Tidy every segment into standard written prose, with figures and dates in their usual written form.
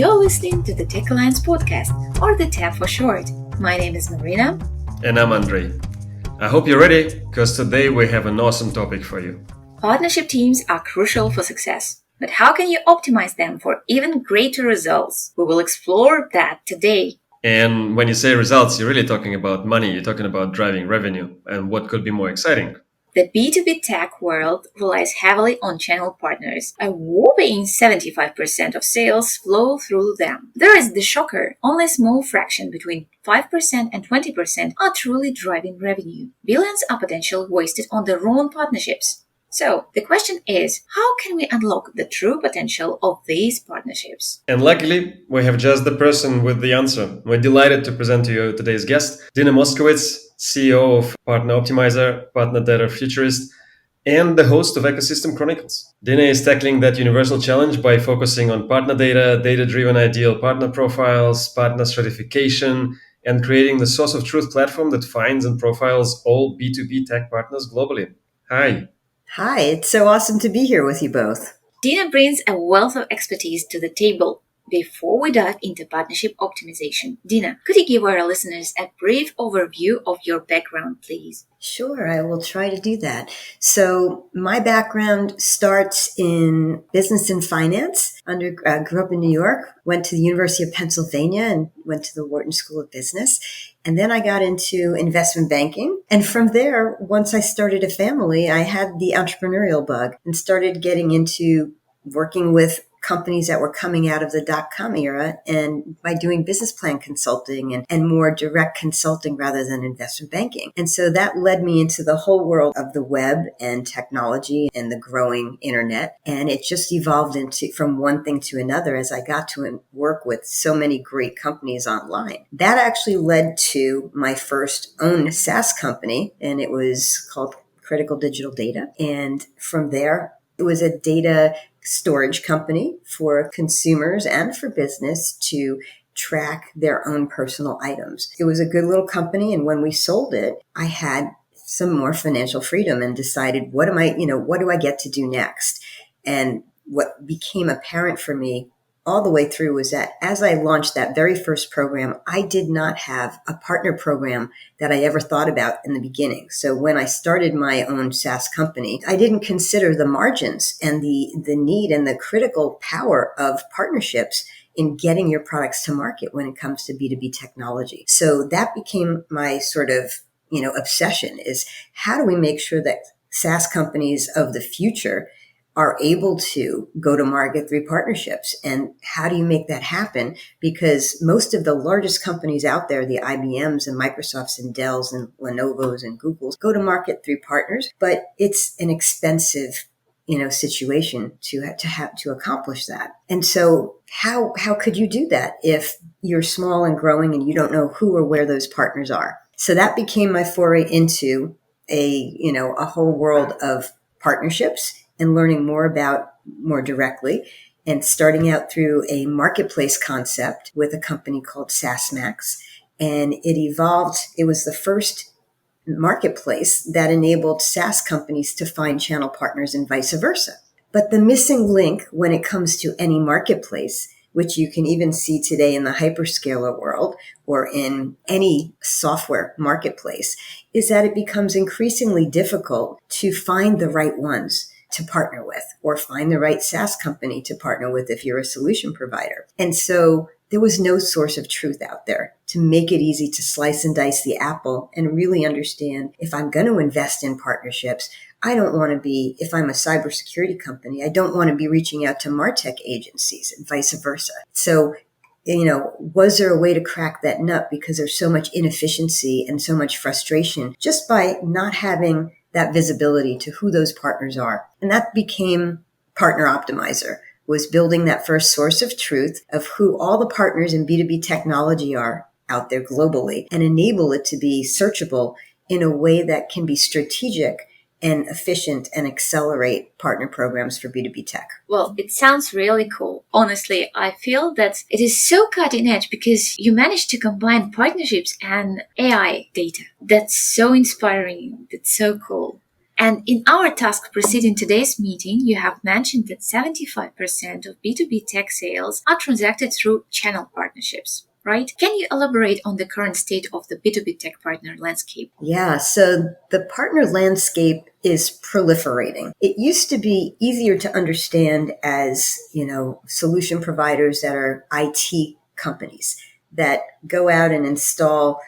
You're listening to the Tech Alliance podcast, or the TAP for short. My name is Marina. And I'm Andrei. I hope you're ready, because today we have an awesome topic for you. Partnership teams are crucial for success, but how can you optimize them for even greater results? We will explore that today. And when you say results, you're really talking about money, you're talking about driving revenue, and what could be more exciting? The B2B tech world relies heavily on channel partners. A whopping 75% of sales flow through them. There is the shocker. Only a small fraction between 5% and 20% are truly driving revenue. Billions are potentially wasted on the wrong partnerships. So, the question is, how can we unlock the true potential of these partnerships? And luckily, we have just the person with the answer. We're delighted to present to you today's guest, Dina Moskowitz, CEO of PartnerOptimizer, Partner Data Futurist, and the host of Ecosystem Chronicles. Dina is tackling that universal challenge by focusing on partner data, data-driven ideal partner profiles, partner stratification, and creating the source of truth platform that finds and profiles all B2B tech partners globally. Hi. Hi, it's so awesome to be here with you both. Dina brings a wealth of expertise to the table. Before we dive into partnership optimization, Dina, could you give our listeners a brief overview of your background, please? Sure, I will try to do that. So my background starts in business and finance. Grew up in New York, went to the University of Pennsylvania and went to the Wharton School of Business. And then I got into investment banking. And from there, once I started a family, I had the entrepreneurial bug and started getting into working with companies that were coming out of the dot-com era, and by doing business plan consulting and more direct consulting rather than investment banking. And so that led me into the whole world of the web and technology and the growing internet. And it just evolved from one thing to another as I got to work with so many great companies online. That actually led to my first own SaaS company, and it was called Critical Digital Data. And from there, it was a data storage company for consumers and for business to track their own personal items. It was a good little company. And when we sold it, I had some more financial freedom and decided, what do I get to do next? And what became apparent for me all the way through was that as I launched that very first program, I did not have a partner program that I ever thought about in the beginning. So when I started my own SaaS company, I didn't consider the margins and the need and the critical power of partnerships in getting your products to market when it comes to B2B technology. So that became my sort of, obsession, is how do we make sure that SaaS companies of the future are able to go to market through partnerships? And how do you make that happen? Because most of the largest companies out there, the IBMs and Microsofts and Dells and Lenovo's and Google's, go to market through partners, but it's an expensive situation to accomplish that. And so how could you do that if you're small and growing and you don't know who or where those partners are? So that became my foray into a whole world of partnerships and learning more directly, and starting out through a marketplace concept with a company called SaaSmax. And it evolved. It was the first marketplace that enabled SaaS companies to find channel partners and vice versa. But the missing link when it comes to any marketplace, which you can even see today in the hyperscaler world or in any software marketplace, is that it becomes increasingly difficult to find the right ones to partner with, or find the right SaaS company to partner with if you're a solution provider. And so there was no source of truth out there to make it easy to slice and dice the apple and really understand, if I'm going to invest in partnerships, I don't want to be, if I'm a cybersecurity company, I don't want to be reaching out to MarTech agencies and vice versa. So, was there a way to crack that nut? Because there's so much inefficiency and so much frustration just by not having that visibility to who those partners are. And that became PartnerOptimizer, was building that first source of truth of who all the partners in B2B technology are out there globally, and enable it to be searchable in a way that can be strategic and efficient and accelerate partner programs for B2B tech. Well, it sounds really cool. Honestly, I feel that it is so cutting edge because you managed to combine partnerships and AI data. That's so inspiring. That's so cool. And in our task preceding today's meeting, you have mentioned that 75% of B2B tech sales are transacted through channel partnerships, right? Can you elaborate on the current state of the B2B tech partner landscape? Yeah, so the partner landscape is proliferating. It used to be easier to understand as, solution providers that are IT companies that go out and install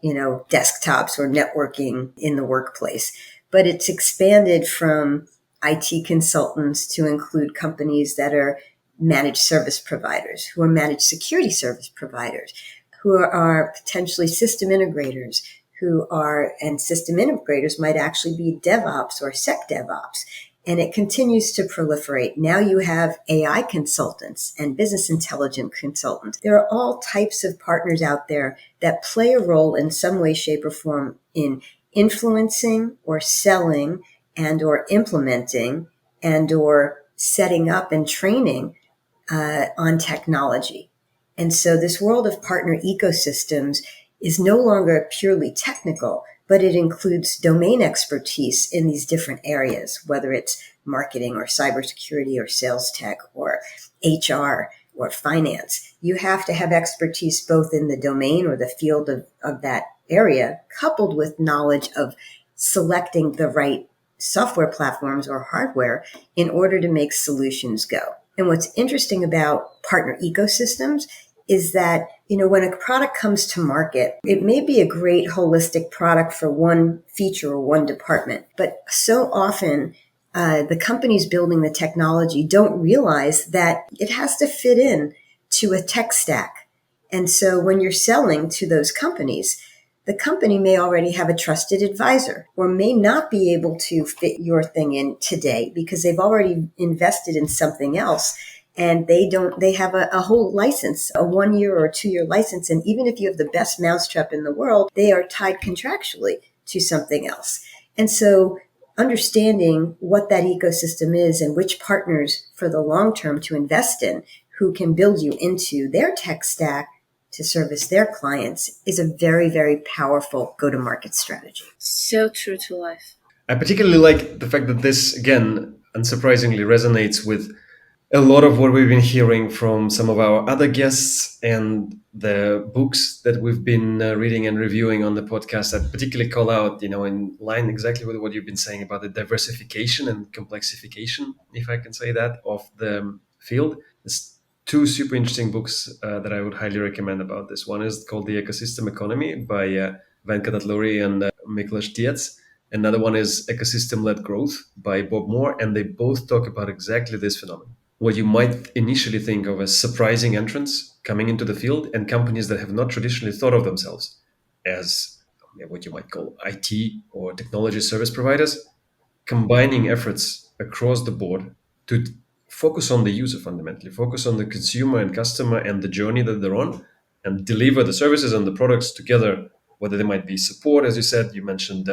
desktops or networking in the workplace. But it's expanded from IT consultants to include companies that are managed service providers, who are managed security service providers, who are potentially system integrators, and system integrators might actually be DevOps or SecDevOps. And it continues to proliferate. Now you have AI consultants and business intelligence consultants. There are all types of partners out there that play a role in some way, shape, or form in influencing or selling and or implementing and or setting up and training on technology. And so this world of partner ecosystems is no longer purely technical, but it includes domain expertise in these different areas, whether it's marketing or cybersecurity or sales tech or HR or finance. You have to have expertise both in the domain or the field of that area, coupled with knowledge of selecting the right software platforms or hardware in order to make solutions go. And what's interesting about partner ecosystems is that, when a product comes to market, it may be a great holistic product for one feature or one department, but so often the companies building the technology don't realize that it has to fit in to a tech stack. And so when you're selling to those companies, the company may already have a trusted advisor or may not be able to fit your thing in today because they've already invested in something else. And they have a whole license, a 1 year or 2 year license. And even if you have the best mousetrap in the world, they are tied contractually to something else. And so understanding what that ecosystem is and which partners for the long term to invest in who can build you into their tech stack to service their clients is a very, very powerful go-to-market strategy. So true to life. I particularly like the fact that this, again, unsurprisingly resonates with a lot of what we've been hearing from some of our other guests and the books that we've been reading and reviewing on the podcast that particularly call out, in line exactly with what you've been saying about the diversification and complexification, if I can say that, of the field. There's two super interesting books that I would highly recommend about this. One is called The Ecosystem Economy by Venkat Atluri and Miklos Dietz. Another one is Ecosystem-Led Growth by Bob Moore, and they both talk about exactly this phenomenon. What you might initially think of as surprising entrants coming into the field and companies that have not traditionally thought of themselves as what you might call IT or technology service providers, combining efforts across the board to focus on the user fundamentally, focus on the consumer and customer and the journey that they're on, and deliver the services and the products together, whether they might be support, as you said, you mentioned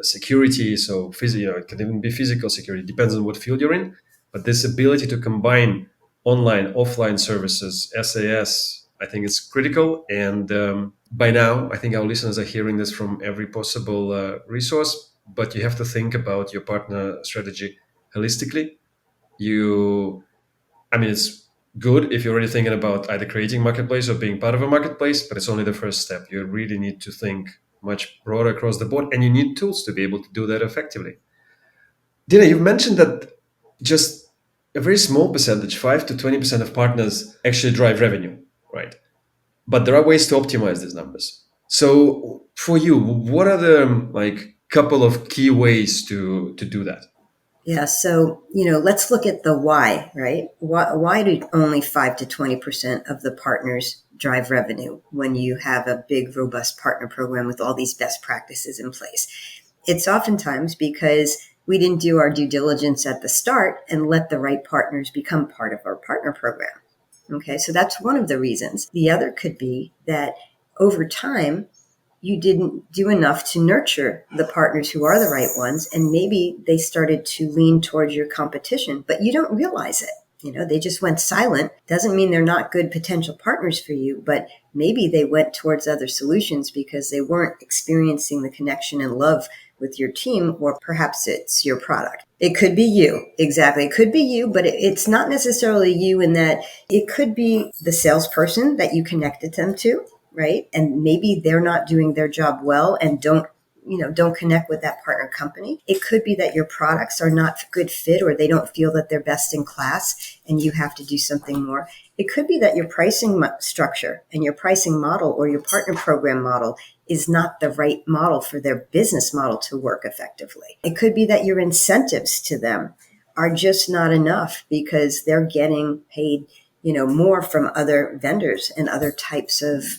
security, so it can even be physical security, depends on what field you're in. But this ability to combine online, offline services, SAS, I think it's critical. And by now, I think our listeners are hearing this from every possible resource, but you have to think about your partner strategy holistically. It's good if you're already thinking about either creating marketplace or being part of a marketplace, but it's only the first step. You really need to think much broader across the board, and you need tools to be able to do that effectively. Dina, you've mentioned that just a very small percentage, 5 to 20% of partners actually drive revenue, right? But there are ways to optimize these numbers. So for you, what are the couple of key ways to do that? Yeah, so, let's look at the why, right? Why do only 5 to 20% of the partners drive revenue when you have a big, robust partner program with all these best practices in place? It's oftentimes because we didn't do our due diligence at the start and let the right partners become part of our partner program. Okay, so that's one of the reasons. The other could be that over time, you didn't do enough to nurture the partners who are the right ones, and maybe they started to lean towards your competition, but you don't realize it. They just went silent. Doesn't mean they're not good potential partners for you, but maybe they went towards other solutions because they weren't experiencing the connection and love with your team, or perhaps it's your product. It could be you. Exactly. It could be you, but it's not necessarily you in that it could be the salesperson that you connected them to, right? And maybe they're not doing their job well and don't connect with that partner company. It could be that your products are not a good fit, or they don't feel that they're best in class and you have to do something more. It could be that your pricing structure and your pricing model or your partner program model is not the right model for their business model to work effectively. It could be that your incentives to them are just not enough because they're getting paid more from other vendors and other types of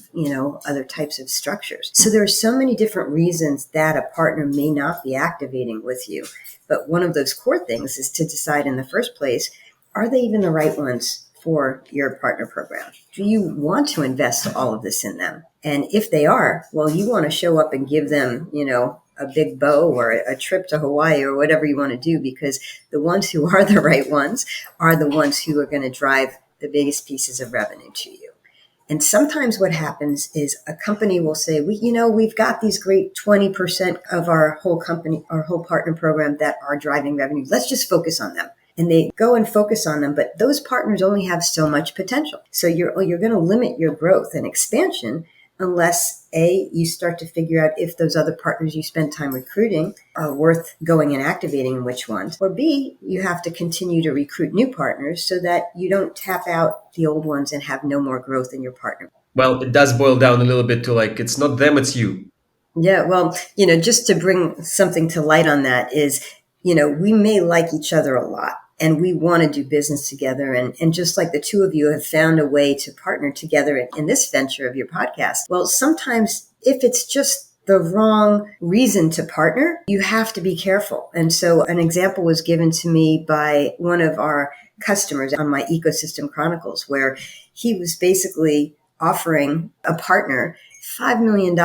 structures. So there are so many different reasons that a partner may not be activating with you. But one of those core things is to decide in the first place, are they even the right ones for your partner program? Do you want to invest all of this in them? And if they are, well, you want to show up and give them, a big bow or a trip to Hawaii or whatever you want to do, because the ones who are the right ones are the ones who are going to drive the biggest pieces of revenue to you. And sometimes what happens is a company will say, we've got these great 20% of our whole company, our whole partner program that are driving revenue. Let's just focus on them. And they go and focus on them, but those partners only have so much potential. So you're going to limit your growth and expansion unless A, you start to figure out if those other partners you spend time recruiting are worth going and activating, and which ones, or B, you have to continue to recruit new partners so that you don't tap out the old ones and have no more growth in your partner. Well, it does boil down a little bit to it's not them, it's you. Yeah, well, just to bring something to light on that is, we may like each other a lot and we want to do business together. And just like the two of you have found a way to partner together in this venture of your podcast, well, sometimes if it's just the wrong reason to partner, you have to be careful. And so an example was given to me by one of our customers on my Ecosystem Chronicles, where he was basically offering a partner $5 million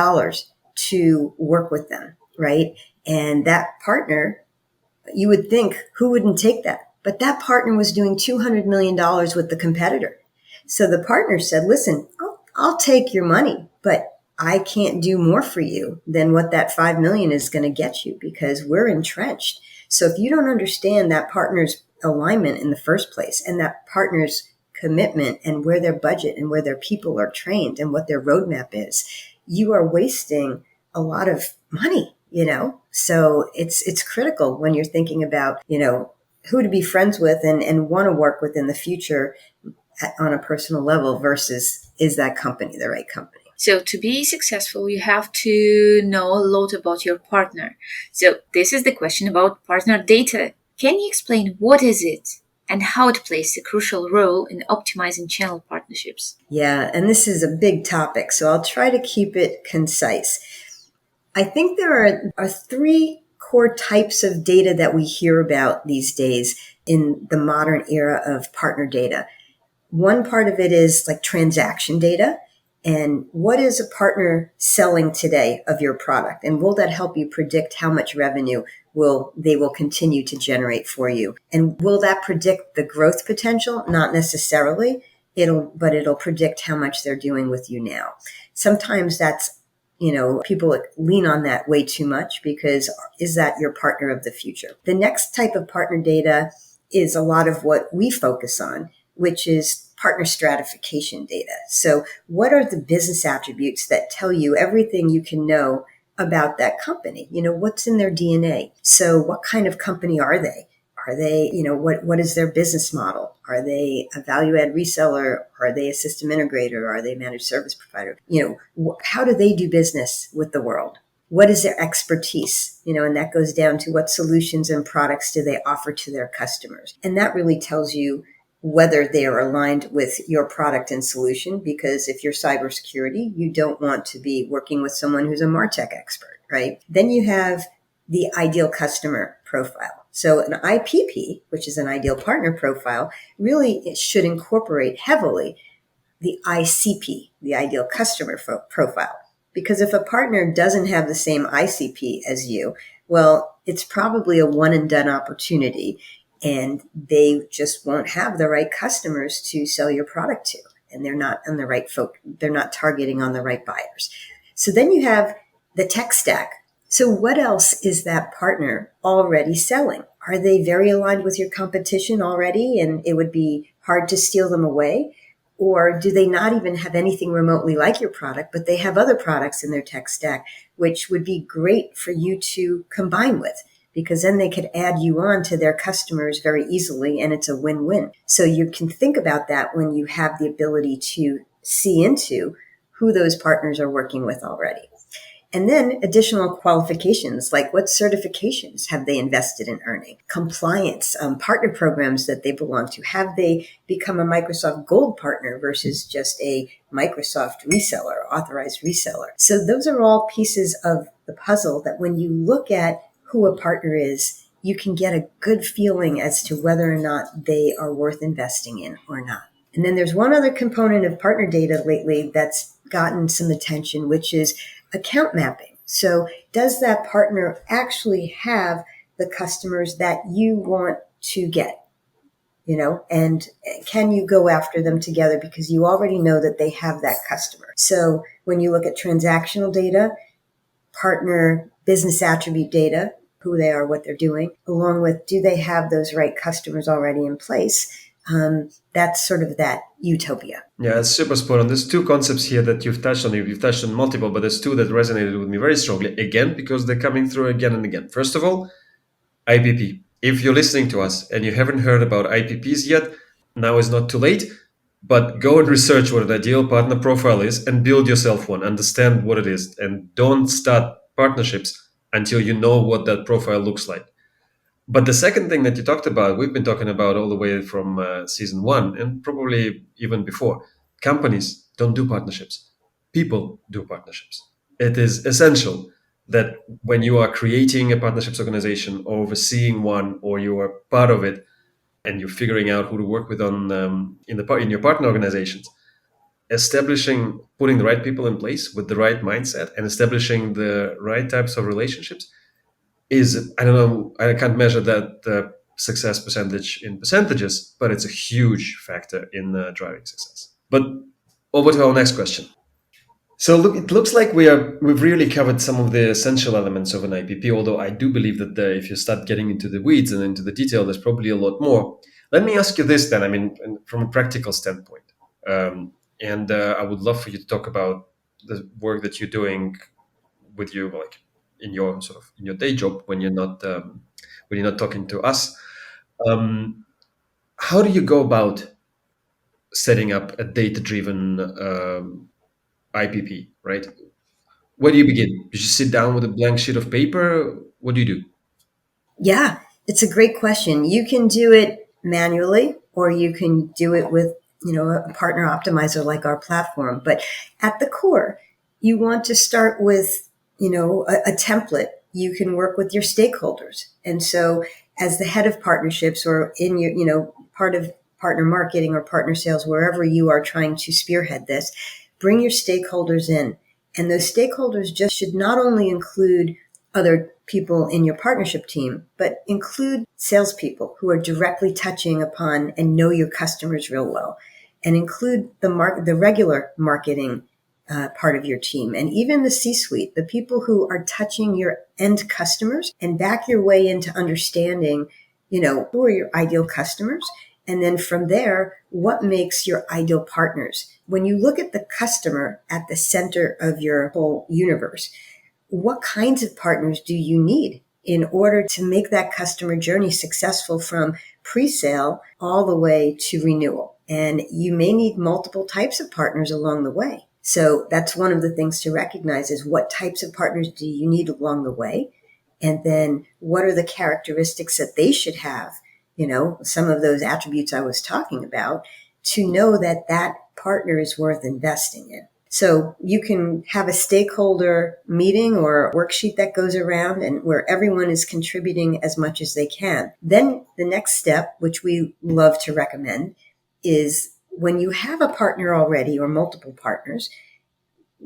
to work with them, right? And that partner, you would think, who wouldn't take that? But that partner was doing $200 million with the competitor. So the partner said, listen, I'll take your money, but I can't do more for you than what that $5 million is going to get you, because we're entrenched. So if you don't understand that partner's alignment in the first place, and that partner's commitment, and where their budget and where their people are trained and what their roadmap is, you are wasting a lot of money, So it's critical when you're thinking about, who to be friends with and want to work with in the future on a personal level versus, is that company the right company? So to be successful, you have to know a lot about your partner. So this is the question about partner data. Can you explain what is it and how it plays a crucial role in optimizing channel partnerships? Yeah, and this is a big topic, so I'll try to keep it concise. I think there are three core types of data that we hear about these days in the modern era of partner data. One part of it is like transaction data. And what is a partner selling today of your product? And will that help you predict how much revenue they will continue to generate for you? And will that predict the growth potential? Not necessarily. It'll predict how much they're doing with you now. Sometimes that's, people lean on that way too much, because is that your partner of the future? The next type of partner data is a lot of what we focus on, which is partner stratification data. So what are the business attributes that tell you everything you can know about that company? What's in their DNA? So what kind of company are they? Are they, what is their business model? Are they a value-add reseller? Are they a system integrator? Are they a managed service provider? How do they do business with the world? What is their expertise? And that goes down to what solutions and products do they offer to their customers? And that really tells you whether they are aligned with your product and solution, because if you're cybersecurity, you don't want to be working with someone who's a MarTech expert, right? Then you have the ideal customer profile. So an IPP, which is an ideal partner profile, really it should incorporate heavily the ICP, the ideal customer profile. Because if a partner doesn't have the same ICP as you, well, it's probably a one and done opportunity, and they just won't have the right customers to sell your product to. And they're not on the right they're not targeting on the right buyers. So then you have the tech stack. So what else is that partner already selling? Are they very aligned with your competition already and it would be hard to steal them away? Or do they not even have anything remotely like your product, but they have other products in their tech stack, which would be great for you to combine with? Because then they could add you on to their customers very easily, and it's a win-win. So you can think about that when you have the ability to see into who those partners are working with already. And then additional qualifications, like what certifications have they invested in earning? Compliance, partner programs that they belong to. Have they become a Microsoft Gold partner versus just a Microsoft reseller, authorized reseller? So those are all pieces of the puzzle that when you look at who a partner is, you can get a good feeling as to whether or not they are worth investing in or not. And then there's one other component of partner data lately that's gotten some attention, which is account mapping. So does that partner actually have the customers that you want to get? And can you go after them together because you already know that they have that customer? So when you look at transactional data, partner business attribute data, who they are, what they're doing, along with do they have those right customers already in place? That's sort of that utopia. Yeah, it's super spot on. There's two concepts here that you've touched on. You've touched on multiple, but there's two that resonated with me very strongly, again, because they're coming through again and again. First of all, IPP. If you're listening to us and you haven't heard about IPPs yet, now is not too late, but go and research what an ideal partner profile is and build yourself one. Understand what it is and don't start partnerships until you know what that profile looks like. But the second thing that you talked about, we've been talking about all the way from season one and probably even before. Companies don't do partnerships. People do partnerships. It is essential that when you are creating a partnerships organization or overseeing one, or you are part of it, and you're figuring out who to work with on in your partner organizations, putting the right people in place with the right mindset and establishing the right types of relationships is, I don't know, I can't measure that success percentage in percentages, but it's a huge factor in driving success. But over to our next question. So look, it looks like we've really covered some of the essential elements of an IPP, although I do believe that if you start getting into the weeds and into the detail, there's probably a lot more. Let me ask you this then, I mean, from a practical standpoint. I would love for you to talk about the work that you're doing with you, like in your day job when you're not talking to us. How do you go about setting up a data-driven IPP, right? Where do you begin? You just sit down with a blank sheet of paper? What do you do? Yeah, it's a great question. You can do it manually or you can do it with, a partner optimizer like our platform. But at the core, you want to start with, a template. You can work with your stakeholders. And so as the head of partnerships or in your, part of partner marketing or partner sales, wherever you are trying to spearhead this, bring your stakeholders in. And those stakeholders just should not only include other people in your partnership team, but include salespeople who are directly touching upon and know your customers real well, and include the regular marketing part of your team, and even the C-suite, the people who are touching your end customers, and back your way into understanding, who are your ideal customers. And then from there, what makes your ideal partners? When you look at the customer at the center of your whole universe, what kinds of partners do you need in order to make that customer journey successful from pre-sale all the way to renewal? And you may need multiple types of partners along the way. So that's one of the things to recognize is what types of partners do you need along the way? And then what are the characteristics that they should have? Some of those attributes I was talking about to know that that partner is worth investing in. So you can have a stakeholder meeting or a worksheet that goes around and where everyone is contributing as much as they can. Then the next step, which we love to recommend, is when you have a partner already or multiple partners,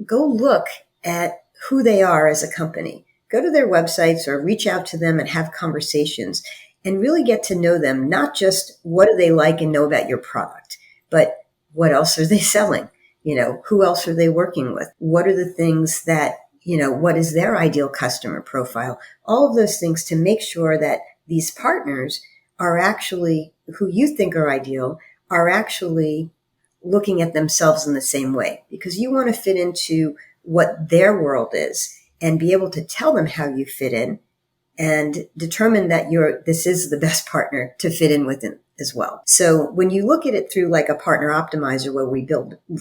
go look at who they are as a company. Go to their websites or reach out to them and have conversations and really get to know them. Not just what do they like and know about your product, but what else are they selling? Who else are they working with? What are the things that, what is their ideal customer profile? All of those things to make sure that these partners are actually, who you think are ideal, are actually looking at themselves in the same way, because you want to fit into what their world is and be able to tell them how you fit in and determine that this is the best partner to fit in with it as well. So when you look at it through like a partner optimizer where we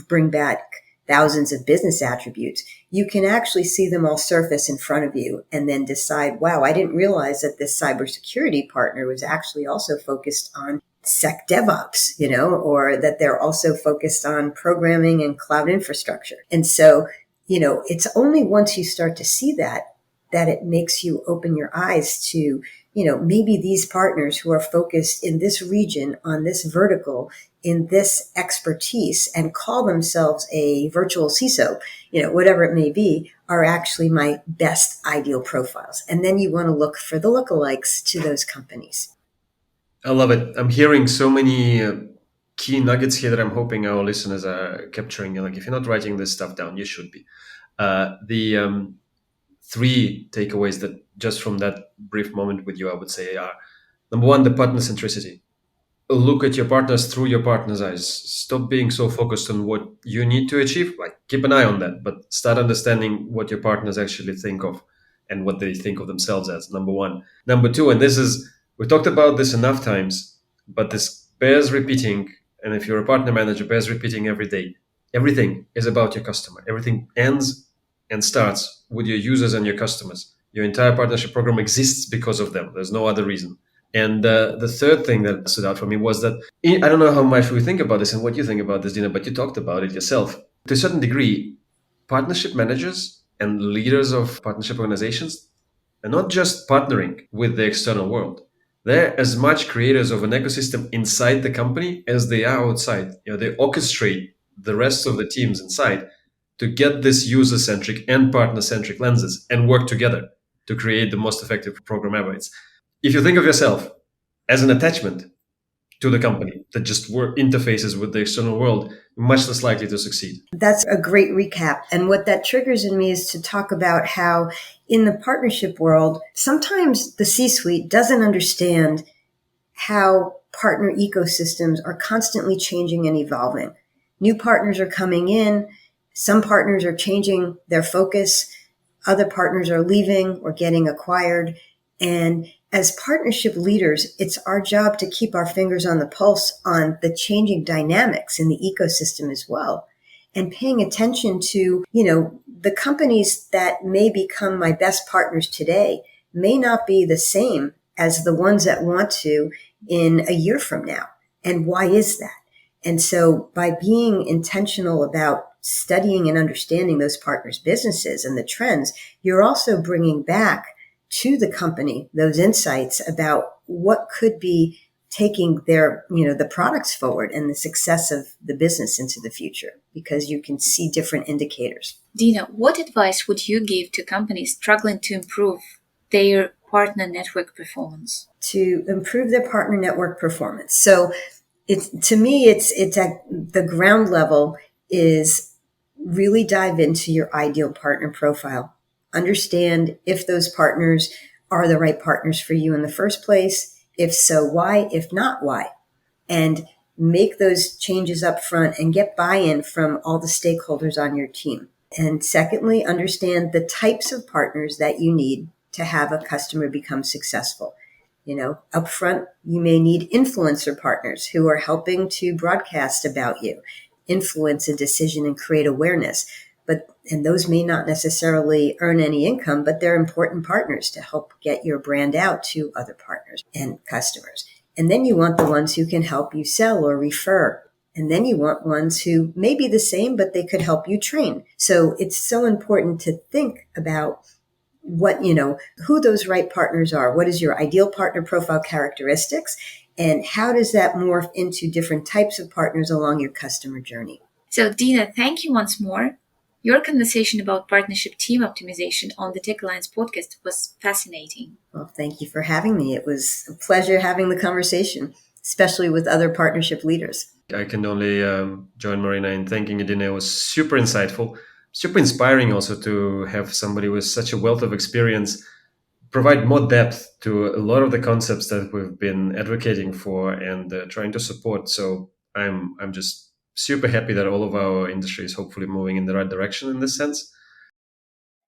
bring back thousands of business attributes, you can actually see them all surface in front of you and then decide, wow, I didn't realize that this cybersecurity partner was actually also focused on Sec DevOps, or that they're also focused on programming and cloud infrastructure. And so, it's only once you start to see that it makes you open your eyes to, maybe these partners who are focused in this region, on this vertical, in this expertise, and call themselves a virtual CISO, whatever it may be, are actually my best ideal profiles. And then you want to look for the lookalikes to those companies. I love it. I'm hearing so many key nuggets here that I'm hoping our listeners are capturing. Like, if you're not writing this stuff down, you should be. The three takeaways that just from that brief moment with you, I would say are: number one, the partner centricity. Look at your partners through your partner's eyes. Stop being so focused on what you need to achieve. Like, keep an eye on that, but start understanding what your partners actually think of and what they think of themselves as. Number one. Number two, and we talked about this enough times, but this bears repeating. And if you're a partner manager, bears repeating every day. Everything is about your customer. Everything ends and starts with your users and your customers. Your entire partnership program exists because of them. There's no other reason. And the third thing that stood out for me was that, I don't know how much we think about this and what you think about this, Dina, but you talked about it yourself. To a certain degree, partnership managers and leaders of partnership organizations are not just partnering with the external world. They're as much creators of an ecosystem inside the company as they are outside. They orchestrate the rest of the teams inside to get this user-centric and partner-centric lenses and work together to create the most effective program ever. If you think of yourself as an attachment to the company that just interfaces with the external world, much less likely to succeed. That's a great recap. And what that triggers in me is to talk about how in the partnership world, sometimes the C-suite doesn't understand how partner ecosystems are constantly changing and evolving. New partners are coming in. Some partners are changing their focus. Other partners are leaving or getting acquired. And as partnership leaders, it's our job to keep our fingers on the pulse on the changing dynamics in the ecosystem as well. And paying attention to, the companies that may become my best partners today may not be the same as the ones that want to in a year from now. And why is that? And so by being intentional about studying and understanding those partners' businesses and the trends, you're also bringing back to the company those insights about what could be taking their, the products forward and the success of the business into the future, because you can see different indicators. Dina, what advice would you give to companies struggling to improve their partner network performance? To improve their partner network performance. So to me, it's at the ground level is really dive into your ideal partner profile. Understand if those partners are the right partners for you in the first place. If so, why? If not, why? And make those changes up front and get buy-in from all the stakeholders on your team. And secondly, understand the types of partners that you need to have a customer become successful. Up front, you may need influencer partners who are helping to broadcast about you, influence a decision and create awareness. And those may not necessarily earn any income, but they're important partners to help get your brand out to other partners and customers. And then you want the ones who can help you sell or refer. And then you want ones who may be the same, but they could help you train. So it's so important to think about what, who those right partners are. What is your ideal partner profile characteristics? And how does that morph into different types of partners along your customer journey? So, Dina, thank you once more. Your conversation about partnership team optimization on the Tech Alliance podcast was fascinating. Well, thank you for having me. It was a pleasure having the conversation, especially with other partnership leaders. I can only join Marina in thanking you, Dina. It was super insightful. super inspiring also to have somebody with such a wealth of experience provide more depth to a lot of the concepts that we've been advocating for and trying to support. So I'm just super happy that all of our industry is hopefully moving in the right direction in this sense.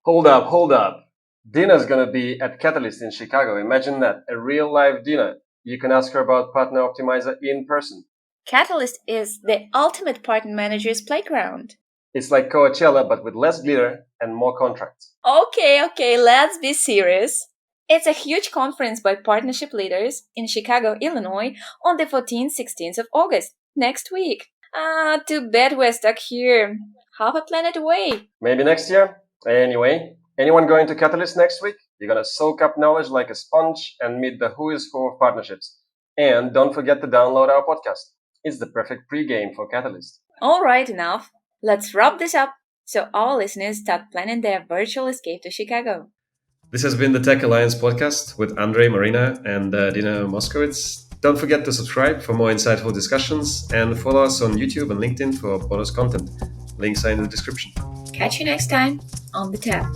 Hold up, hold up. Dina's gonna be at Catalyst in Chicago. Imagine that, a real live Dina. You can ask her about Partner Optimizer in person. Catalyst is the ultimate partner manager's playground. It's like Coachella, but with less glitter and more contracts. Okay, let's be serious. It's a huge conference by partnership leaders in Chicago, Illinois on the 14th, 16th of August, next week. Too bad we're stuck here, half a planet away. Maybe next year? Anyway, anyone going to Catalyst next week? You're gonna soak up knowledge like a sponge and meet the who is who of partnerships. And don't forget to download our podcast. It's the perfect pre-game for Catalyst. All right, enough. Let's wrap this up so our listeners start planning their virtual escape to Chicago. This has been the Tech Alliance podcast with Andrei, Marina, and Dina Moskowitz. Don't forget to subscribe for more insightful discussions and follow us on YouTube and LinkedIn for bonus content. Links are in the description. Catch you next time on the tap.